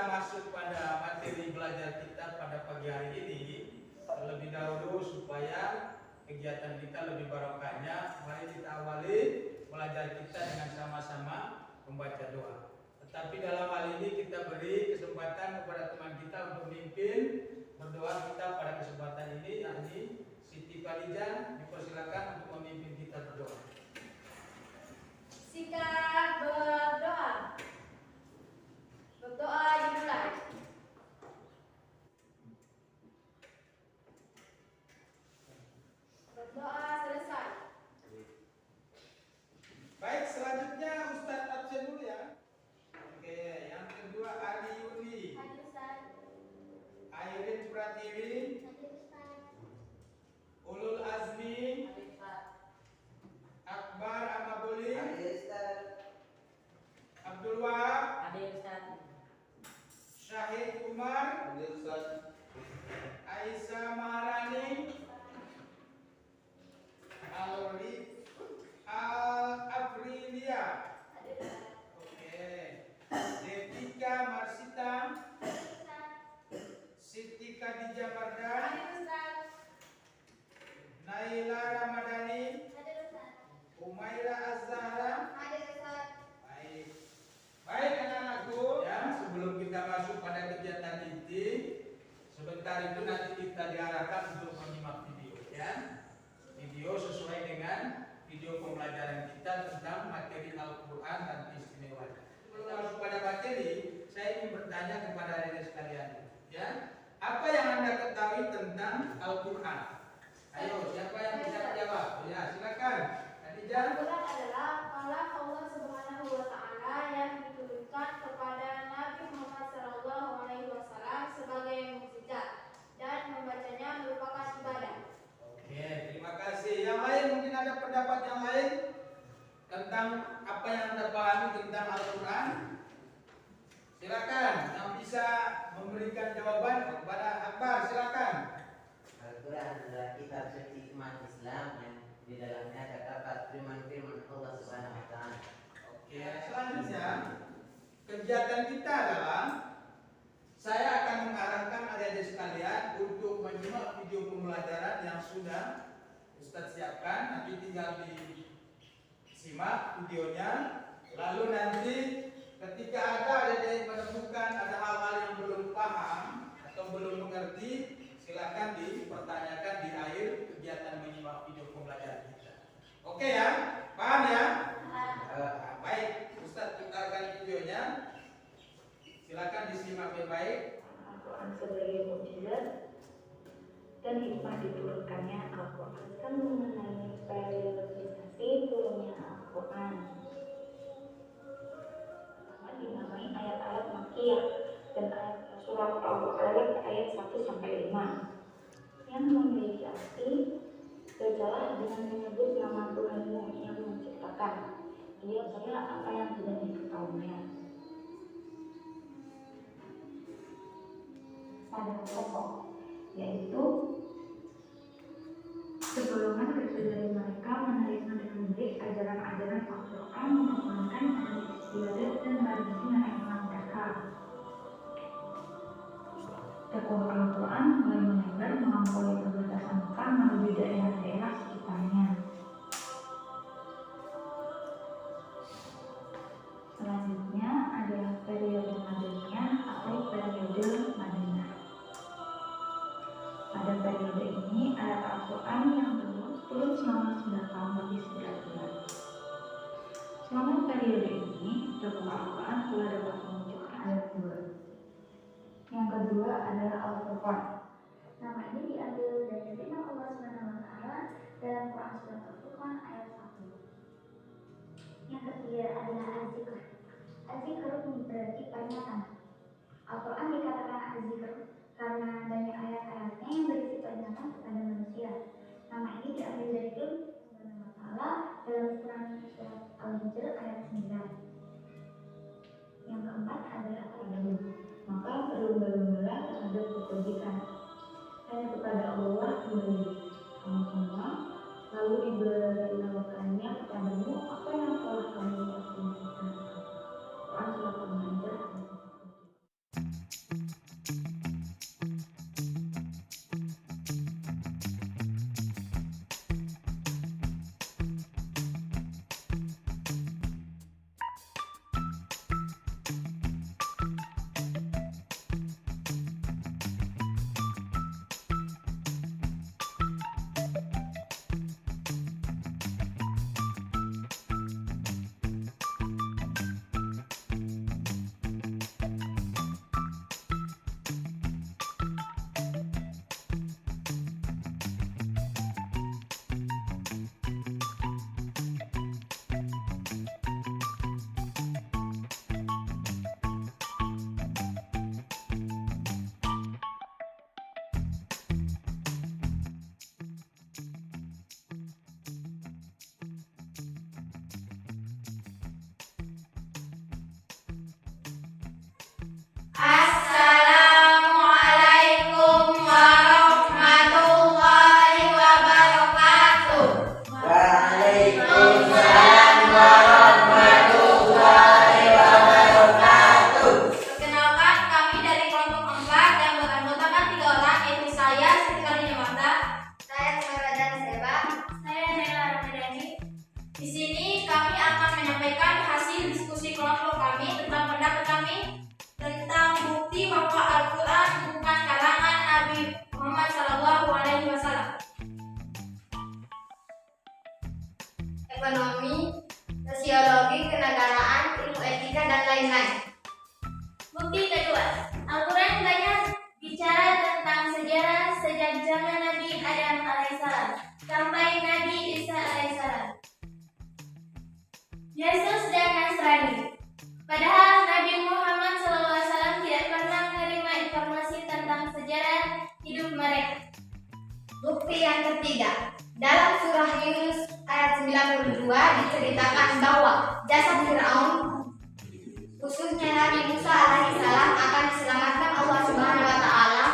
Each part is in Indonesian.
masuk pada materi belajar kita pada pagi hari ini, terlebih dahulu supaya kegiatan kita lebih barokahnya, mari kita awali belajar kita dengan sama-sama membaca doa. Tetapi dalam hal ini kita beri kesempatan kepada teman kita untuk memimpin berdoa kita pada kesempatan ini, yakni Siti Khadijah, dipersilakan untuk memimpin kita berdoa. Sikat berdoa. Berdoa dimulai. Berdoa selesai. Baik, selanjutnya Ustadz absen dulu ya. Oke, yang kedua Adi Yuni, Hadir Ustaz. Airin Pratiwi, Hadir Ustaz. Ulul Azmi, Hadir Ustaz. Akbar Amabuli, Hadir Ustaz. Abdul Wahab, Hadir Ustaz. Syahid Umar, Hadir Ustaz. Aisyah Maharani, Aprilia, Hadir Ustaz. oke, Detika Marsita, Hadir Ustaz. Siti Khadijah Mardan, Hadir Ustaz. Naila Ramadhani, Hadir Ustaz. Umaira Az-Zahra. Hadir Ustaz. Baik, baik anak-anakku. Ya, sebelum kita masuk pada kegiatan inti, sebentar itu nanti kita diarahkan untuk menyimak video, ya. Video sesuai dengan video pembelajaran kita tentang materi Al-Quran dan istimewanya. Sebelum masuk pada materi, saya ingin bertanya kepada adik sekalian, ya, apa yang Anda ketahui tentang Al-Quran? Ayo, siapa yang bisa menjawab? Ya, silakan. Khadijah. Al-Quran adalah kalam Allah Subhanahu wa Ta'ala yang diturunkan kepada Nabi Muhammad SAW sebagai mukjizat dan membacanya merupakan ibadah. Oke, terima kasih. Yang lain mungkin ada pendapat yang lain tentang apa yang Anda pahami tentang Al-Quran? Silakan, yang bisa memberikan jawaban kepada Akbar, silakan. Al-Quran adalah kitab suci umat Islam yang di dalamnya terdapat firman-firman Allah Subhanahu wa Ta'ala. Oke, selanjutnya kegiatan kita adalah saya akan mengarahkan adik-adik sekalian untuk menyimak video pembelajaran yang sudah Ustadz siapkan. Nanti tinggal disimak videonya. Lalu nanti ketika ada adik-adik menemukan ada hal-hal yang belum paham atau belum mengerti, silakan dipertanyakan di akhir kegiatan menyimak video pembelajaran kita. Oke ya, paham ya? Baik, Ustadz putarkan videonya. Silakan disimak baik-baik. Al-Quran sebagai mukjizat dan hikmah diturunkannya Al-Quran. Kan mengenai periodisasi turunnya Al-Quran. Pertama dinamai ayat-ayat Makkiyah dan surat Al-Alaq ayat 1 sampai 5 yang memiliki arti berjalan dengan menyebut nama Tuhanmu yang menciptakan. Dia adalah apa yang tidak diketahuinya. Pada pokok, yaitu segolongan kecil dari mereka menerima dengan baik ajaran-ajaran Al-Quran, mengamalkan dan istiadat dan berisi iman mereka. Dakwah Al-Quran mulai menyebar melampaui perbatasan Mekah menuju daerah-daerah sekitarnya. Selanjutnya adalah periode Madaniyah atau periode Madinah. Pada periode ini ayat Al-Quran yang turun selama 9 tahun lebih 9 bulan. Selama periode ini, dakwah Al-Quran telah dapat memunculkan ayat 2. Yang kedua adalah Al-Furqan. Nama ini diambil dari firman Allah SWT dalam Quran surat Al-Furqan ayat 1. Yang ketiga adalah Az-Zikr. Az-Zikr berarti peringatan. Al-Quran dikatakan Az-Zikr karena banyak ayat-ayatnya yang berisi peringatan kepada manusia. Nama ini diambil dari firman Allah Ta'ala dalam Quran surat Al-Hijr ayat 9. Yang keempat adalah Al-Adab. Maka berlomba-lombalah terhadap kebajikan. Hanya kepada Allah kembali kamu semua, lalu diberitahukannya kepadamu apa yang telah kamu lakukan. Quran surat Al-Maidah ayat 1. sejak zaman Nabi Adam alaihissalam sampai Nabi Isa alaihissalam. Yesus dan Nasrani. Padahal Nabi Muhammad SAW tidak pernah menerima informasi tentang sejarah hidup mereka. Bukti yang ketiga, dalam surah Yunus ayat 92 diceritakan bahwa jasad Fir'aun, khususnya Nabi Musa alaihissalam, akan diselamatkan Allah Subhanahu wa Ta'ala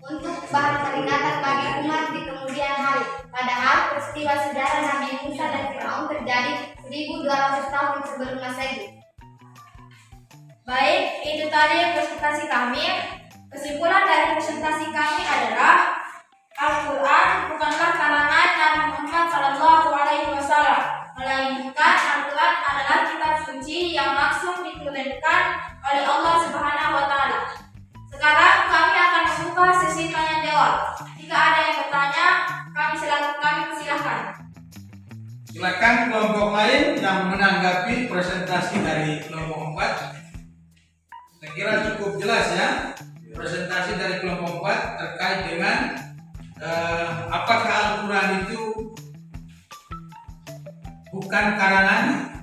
untuk bahan peringatan bagi umat di kemudian hari. Padahal peristiwa sejarah Nabi Musa dan Fir'aun terjadi 1200 tahun sebelum Masehi. Baik, itu tadi presentasi kami. Kesimpulan dari presentasi kami adalah Al-Quran bukanlah karangan Nabi Muhammad SAW, melainkan Al-Quran adalah kitab suci yang langsung diturunkan oleh Allah Subhanahu wa Ta'ala. Sekarang kami akan membuka sesi tanya jawab. Jika ada yang bertanya, kami silakan. Silakan kelompok lain yang menanggapi presentasi dari kelompok 4. Saya kira cukup jelas ya presentasi dari kelompok 4 terkait dengan apakah Al-Quran itu bukan karangan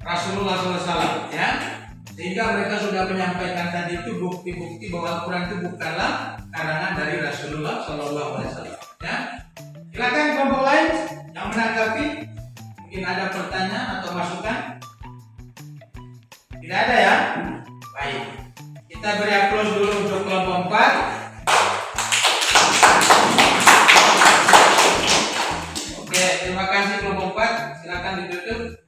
Rasulullah SAW ya, sehingga mereka sudah menyampaikan tadi itu bukti-bukti bahwa Al-Quran itu bukanlah karangan dari Rasulullah SAW ya. Silakan kelompok lain yang menanggapi, mungkin ada pertanyaan atau masukan. Tidak ada ya? Baik, kita beri aplaus dulu untuk kelompok 4. Oke, terima kasih kelompok 4. Silakan ditutup.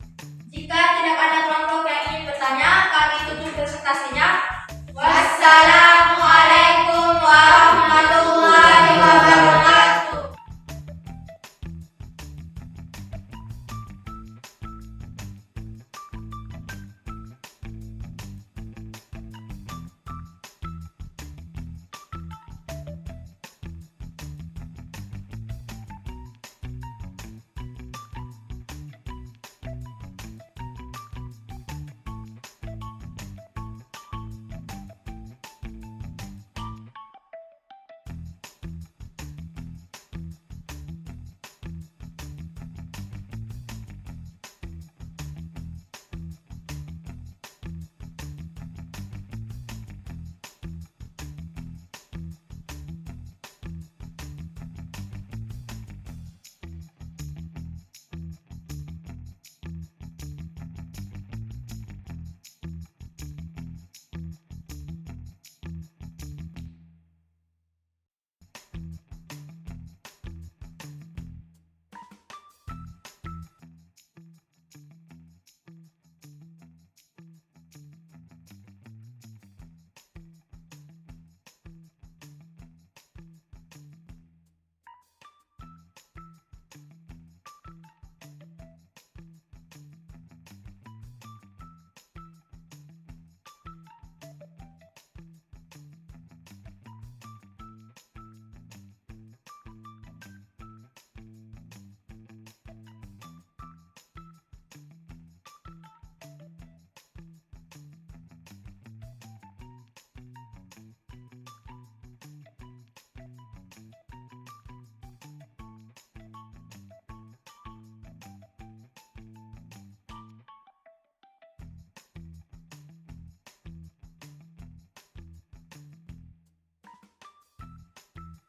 Jika tidak ada kelompok yang ingin bertanya, kami tutup presentasinya. Wassalamualaikum warahmatullahi wabarakatuh.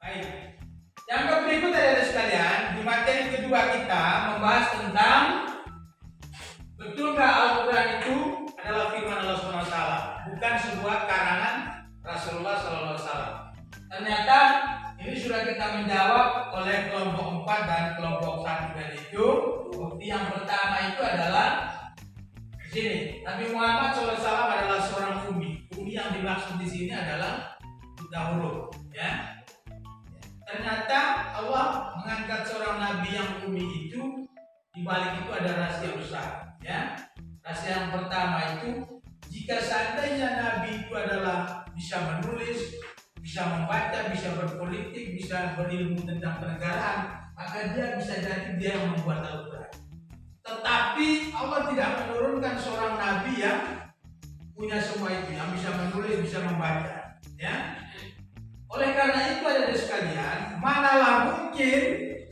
Baik. Yang berikut ada sekalian, di materi kedua kita membahas tentang betulkah Al-Quran itu adalah firman Allah SWT, bukan sebuah karangan Rasulullah SAW. Ternyata ini sudah kita menjawab oleh kelompok 4 dan kelompok 1 dan itu. Bukti yang pertama itu adalah di sini. Nabi Muhammad SAW adalah seorang ummi. Ummi yang dimaksud di sini adalah buta huruf, ya. Ternyata Allah mengangkat seorang nabi yang ummi itu, di balik itu ada rahasia besar, ya. Rahasia yang pertama itu, jika seandainya nabi itu adalah bisa menulis, bisa membaca, bisa berpolitik, bisa berilmu tentang kenegaraan, maka dia bisa jadi dia yang membuat Al-Quran. Tetapi Allah tidak menurunkan seorang nabi yang punya semua itu, yang bisa menulis, bisa membaca, ya. Oleh karena itu ada sekalian, manalah mungkin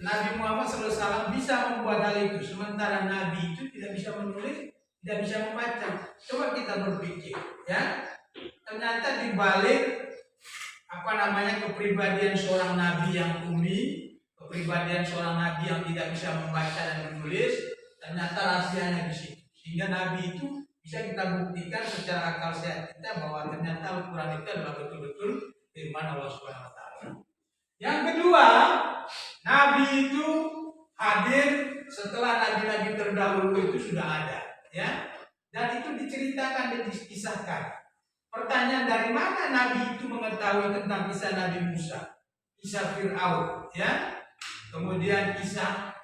Nabi Muhammad SAW bisa membuat hal itu, sementara Nabi itu tidak bisa menulis, tidak bisa membaca. Coba kita berpikir, ya. Ternyata di balik kepribadian seorang Nabi yang ummi, kepribadian seorang Nabi yang tidak bisa membaca dan menulis, ternyata rahasianya di situ. Sehingga Nabi itu bisa kita buktikan secara akal sehat kita bahwa ternyata Al-Quran itu adalah betul-betul firman Allah Subhanahu wa taala. Yang kedua, Nabi itu hadir setelah nabi-nabi terdahulu itu sudah ada, ya. Dan itu diceritakan dan dikisahkan. Pertanyaan, dari mana Nabi itu mengetahui tentang kisah Nabi Musa, kisah Fir'aun, ya, kemudian kisah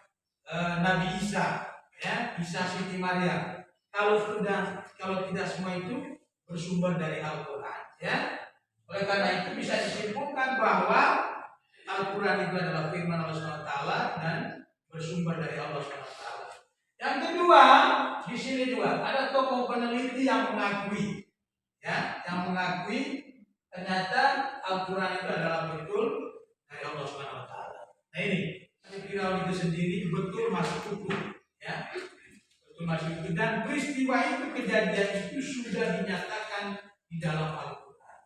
Nabi Isa, ya, kisah Siti Maryam. Kalau tidak semua itu bersumber dari Al-Quran, ya. Oleh karena itu bisa disimpulkan bahwa Al-Quran itu adalah firman Allah SWT dan bersumber dari Allah SWT. Yang kedua, di sini juga ada tokoh peneliti yang mengakui, ya, ternyata Al-Quran itu adalah betul dari Allah SWT. Nah ini, Fir'aun itu sendiri betul masuk hukum, ya, betul masuk hukum, dan peristiwa itu, kejadian itu sudah dinyatakan di dalam Al-Quran.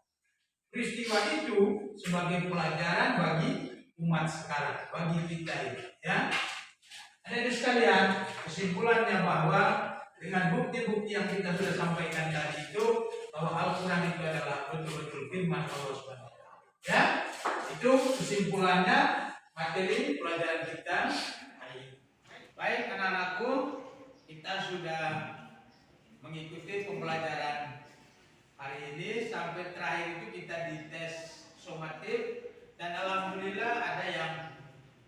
Peristiwa itu sebagai pelajaran bagi umat sekarang, bagi kita ini, ya. Hadirin sekalian, kesimpulannya bahwa dengan bukti-bukti yang kita sudah sampaikan tadi itu, bahwa Al-Quran itu adalah betul-betul firman Allah Subhanahu wa taala. Ya, itu kesimpulannya materi pelajaran kita hari ini. Baik anak-anakku, kita sudah mengikuti pembelajaran hari ini sampai terakhir itu kita dites somatif dan alhamdulillah ada yang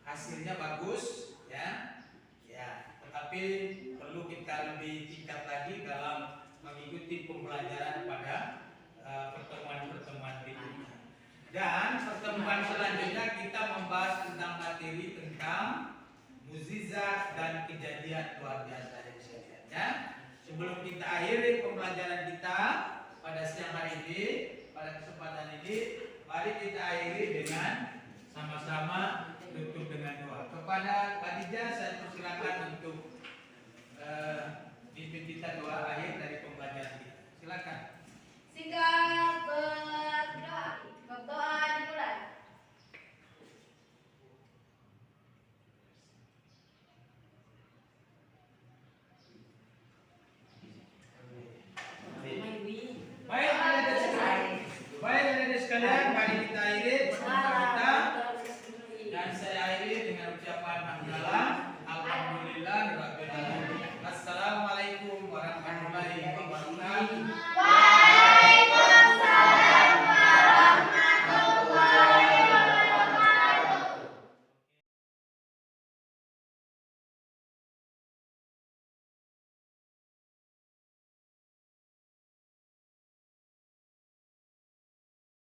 hasilnya bagus, ya. Tetapi perlu kita lebih tingkat lagi dalam mengikuti pembelajaran pada pertemuan-pertemuan berikutnya. Dan pertemuan selanjutnya kita membahas tentang materi tentang mukjizat dan kejadian luar biasa dari sekalian, ya. Sebelum kita akhiri pembelajaran kita pada siang hari ini, pada kesempatan ini, mari kita akhiri dengan sama-sama tutup dengan doa. Kepada Khadijah saya persilakan untuk pimpin kita doa akhir dari pembelajaran kita. Silakan. Sikap